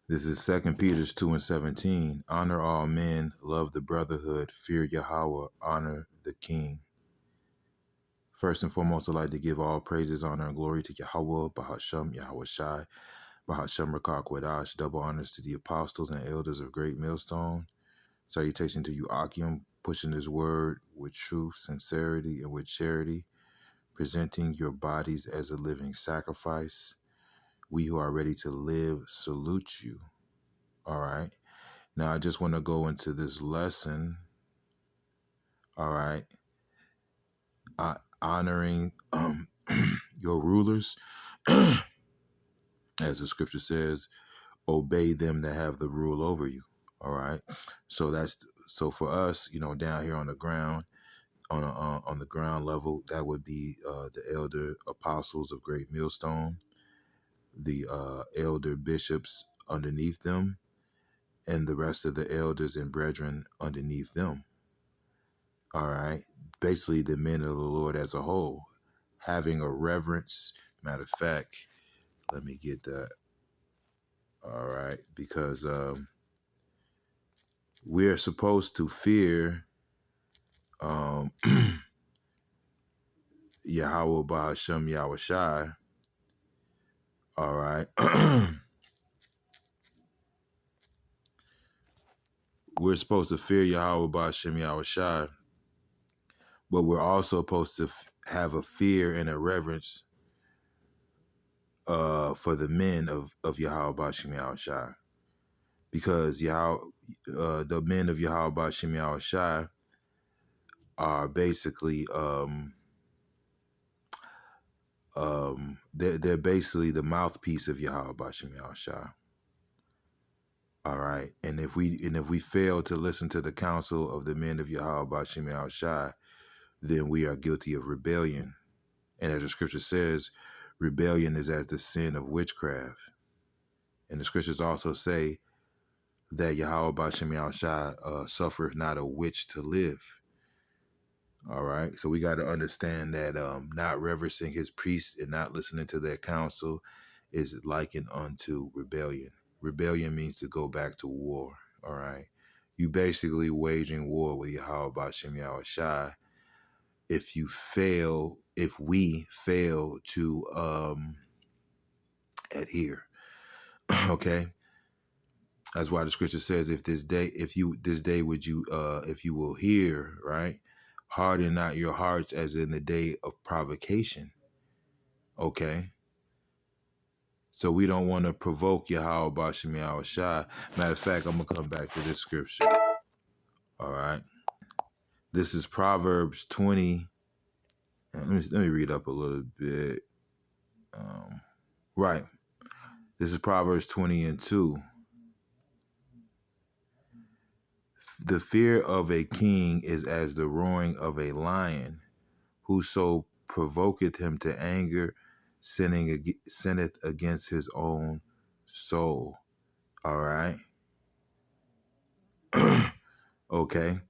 This is 2 Peter 2:17. Honor all men, love the brotherhood, fear Yahweh, honor the king. First and foremost, I'd like to give all praises, honor, and glory to Yahweh, Bahashem, Yahweh Shai, Bahashem Rakak Wadash, double honors to the apostles and elders of Great Millstone. Salutation to you, Akim, pushing this word with truth, sincerity, and with charity, presenting your bodies as a living sacrifice. We who are ready to live salute you. All right. Now, I just want to go into this lesson. All right. Honoring your rulers, as the scripture says, obey them that have the rule over you. All right. So for us, down here on the ground, on the ground level, that would be the elder apostles of Great Millstone, the elder bishops underneath them, and the rest of the elders and brethren underneath them. All right. Basically, the men of the Lord as a whole, having a reverence. Matter of fact, let me get that. All right. Because we're supposed to fear Yahweh Bahashem Yahweh Shai. All right. We're supposed to fear Yahweh Bahashem Yahweh Shai, but we're also supposed to have a fear and a reverence for the men of Yahweh Bahashem Yahweh Shai. Because the men of Yahweh Bahashem Yahweh Shai are basically they're basically the mouthpiece of Yahweh Bahashem Yahweh Shai. All right, and if we fail to listen to the counsel of the men of Yahweh Bahashem Yahweh Shai, then we are guilty of rebellion. And as the scripture says, rebellion is as the sin of witchcraft. And the scriptures also say that Yahweh Bahashem Yahweh Shai suffereth not a witch to live. All right, so we got to understand that not reverencing his priests and not listening to their counsel is likened unto rebellion. Rebellion means to go back to war. All right, you basically waging war with Yahweh Bahashem Yahweh Shai. If we fail to adhere, okay. That's why the scripture says, if you will hear, right, harden not your hearts as in the day of provocation. Okay. So we don't want to provoke Yahweh Bahashem Yahweh Shai. Matter of fact, I'm going to come back to this scripture. All right. This is Proverbs 20. Let me read up a little bit. Right. This is Proverbs 20:2. The fear of a king is as the roaring of a lion. Whoso provoketh him to anger, sinneth against his own soul. All right. Okay.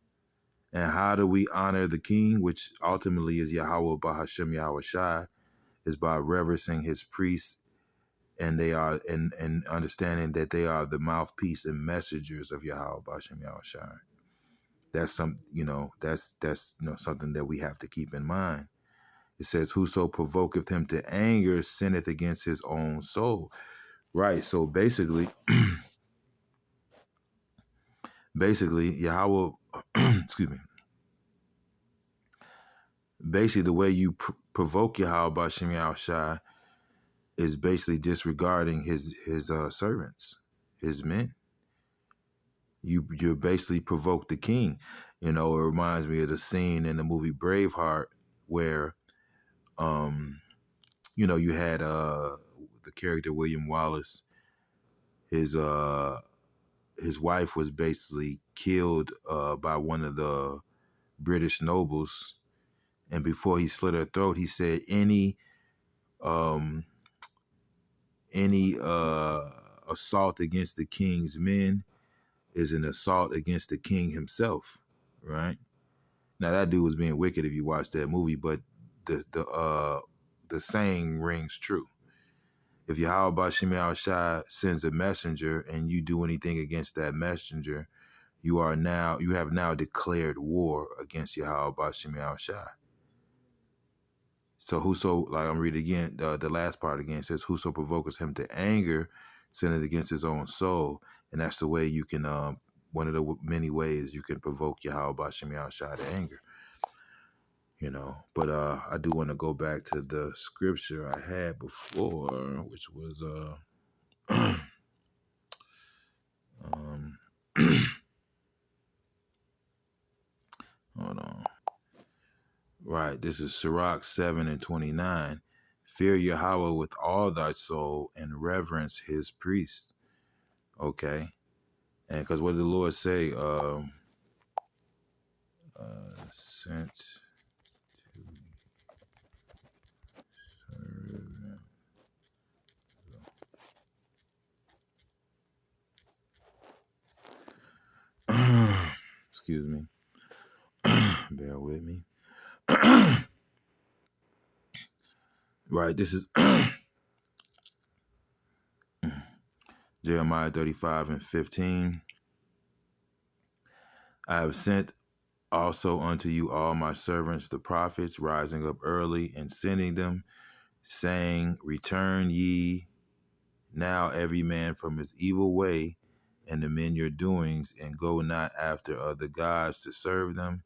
And how do we honor the king, which ultimately is Yahweh Bahashem Yahweh Shai, is by reverencing his priests, and they are and understanding that they are the mouthpiece and messengers of Yahweh Bahashem Yahweh Shai. That's something that we have to keep in mind. It says, whoso provoketh him to anger sinneth against his own soul. Right. So basically, Yahweh, excuse me. Basically, the way you provoke Yahweh Bahashem Yahweh Shai is basically disregarding his servants, his men. You basically provoke the king. It reminds me of the scene in the movie Braveheart where you had the character William Wallace. His wife was basically killed by one of the British nobles, and before he slit her throat, he said any assault against the king's men is an assault against the king himself, right? Now that dude was being wicked if you watch that movie, but the saying rings true. If Yahweh Bashim Shai sends a messenger and you do anything against that messenger, you have now declared war against Yahweh Bashim Shai. So I'm reading again, the last part again, it says, whoso provokes him to anger, sinneth against his own soul. And that's the way you can, one of the many ways you can provoke Yahweh Bashim Shai to anger. But I do want to go back to the scripture I had before, which was um hold on. Right, this is Sirach 7:29. Fear Yahweh with all thy soul and reverence his priests. Okay. And because what did the Lord say? Sent excuse me. Bear with me. Right, this is Jeremiah 35:15. I have sent also unto you all my servants, the prophets, rising up early and sending them, saying, return ye now every man from his evil way, and amend your doings, and go not after other gods to serve them,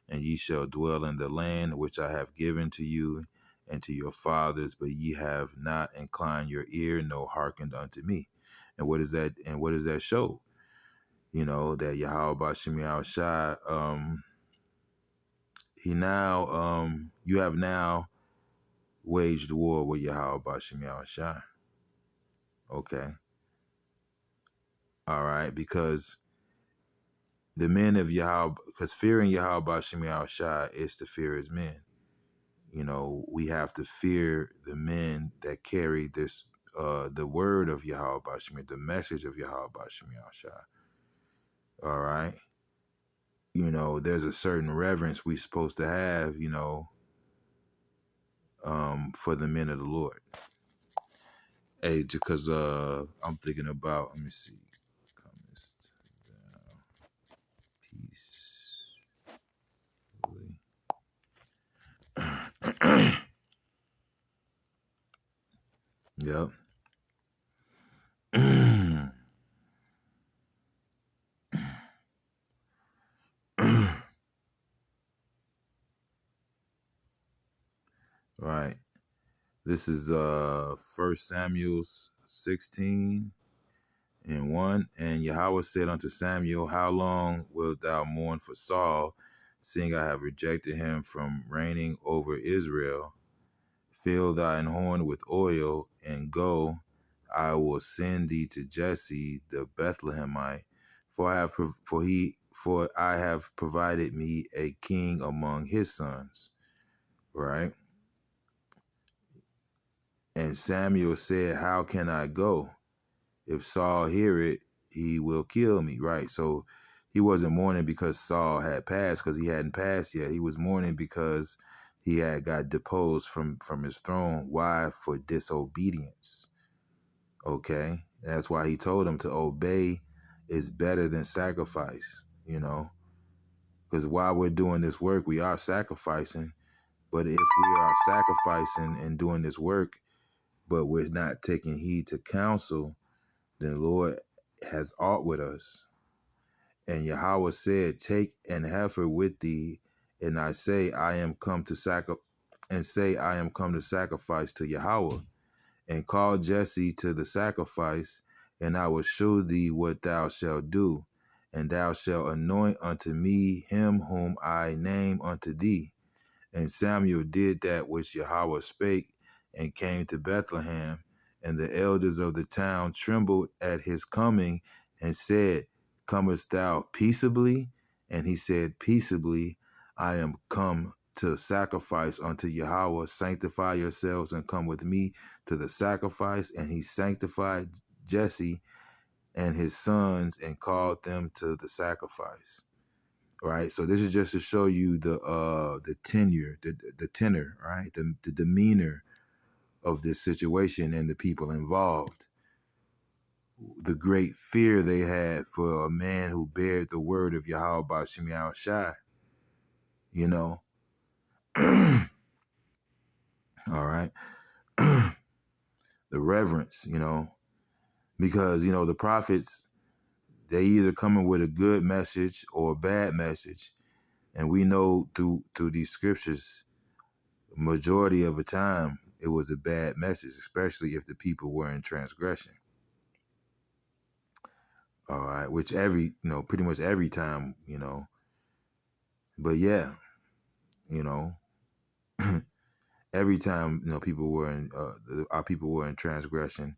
and ye shall dwell in the land which I have given to you and to your fathers, but ye have not inclined your ear, nor hearkened unto me. And what is that? And what does that show? That Yahweh Bashim Shai, you have now waged war with Yahweh Bashim Shai. Okay. All right. Because the men of Yahweh, because fearing Yahweh Bashim Shai is to fear his men. We have to fear the men that carry this, the word of Yahweh Bashim, the message of Yahweh Bashim Shai. All right. There's a certain reverence we're supposed to have, for the men of the Lord. Hey, because I'm thinking about, let me see. Comest thou peacefully. Yep. Right. This is 1 Samuel 16:1. And Yahweh said unto Samuel, how long wilt thou mourn for Saul, seeing I have rejected him from reigning over Israel? Fill thine horn with oil, and go. I will send thee to Jesse the Bethlehemite, for I have provided me a king among his sons. Right? And Samuel said, how can I go? If Saul hear it, he will kill me. Right? So he wasn't mourning because Saul had passed, because he hadn't passed yet. He was mourning because he had got deposed from his throne. Why? For disobedience. Okay? That's why he told him to obey is better than sacrifice, because while we're doing this work, we are sacrificing. But if we are sacrificing and doing this work, but we're not taking heed to counsel, then the Lord has aught with us. And Yahweh said, take an heifer with thee, and I am come to sacrifice to Yahweh. And call Jesse to the sacrifice, and I will show thee what thou shalt do. And thou shalt anoint unto me him whom I name unto thee. And Samuel did that which Yahweh spake, and came to Bethlehem. And the elders of the town trembled at his coming, and said, comest thou peaceably? And he said, peaceably. I am come to sacrifice unto Yahweh. Sanctify yourselves and come with me to the sacrifice. And he sanctified Jesse and his sons and called them to the sacrifice. Right. So this is just to show you the tenor, right? The demeanor of this situation and the people involved. The great fear they had for a man who bared the word of Yahweh Bashim Yahushai, you know. All right. The reverence, you know, because, you know, the prophets, they either coming with a good message or a bad message. And we know through these scriptures, majority of the time, it was a bad message, especially if the people were in transgression. All right, which pretty much every time, you know. But yeah, you know, every time, you know, our people were in transgression,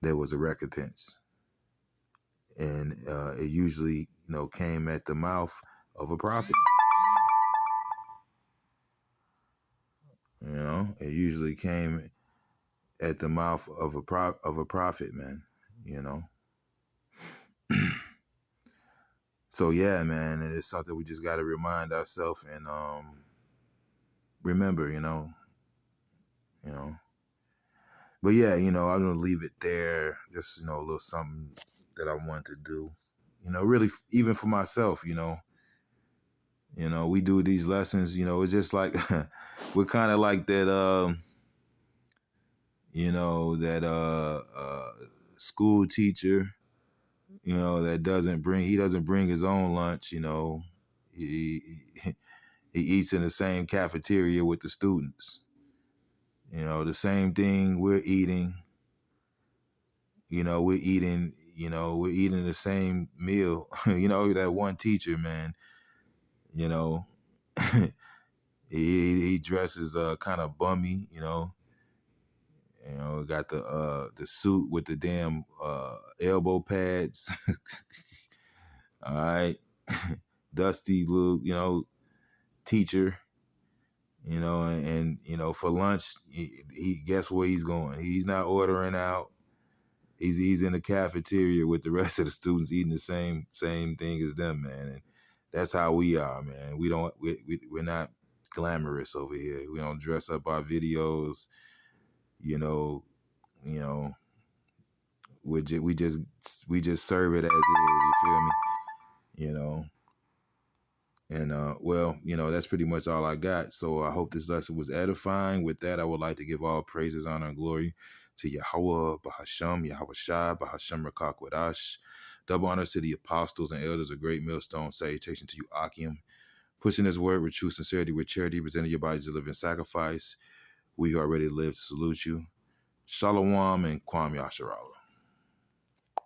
there was a recompense, and it usually, you know, came at the mouth of a prophet. You know, it usually came at the mouth of a prophet, man. You know. So yeah, man, and it's something we just got to remind ourselves and remember, you know. But yeah, you know, I'm gonna leave it there. Just, you know, a little something that I want to do. You know, really, even for myself, you know. You know, we do these lessons. You know, it's just like we're kind of like that. You know, that school teacher. You know, that doesn't bring his own lunch. You know, he eats in the same cafeteria with the students. You know, the same thing we're eating. You know, we're eating the same meal. You know, that one teacher, man, you know, he dresses kind of bummy, you know. You know, got the suit with the damn elbow pads. All right. Dusty little, you know, teacher. You know, and you know, for lunch, he guess where he's going. He's not ordering out. He's in the cafeteria with the rest of the students eating the same thing as them, man. And that's how we are, man. We're not glamorous over here. We don't dress up our videos, you know. You know, we just serve it as it is. You feel me? You know. And well, you know, that's pretty much all I got. So I hope this lesson was edifying. With that, I would like to give all praises, honor, and glory to Yahweh, Bahasham, Yahweh Shai, Bahasham Rakakwadash. Double honors to the apostles and elders of Great Millstone. Salutation to you, Akim. Pushing this word with true sincerity, with charity, presenting your bodies as a living sacrifice. We already lived. Salute you. Shalom and Kwam Yasharala.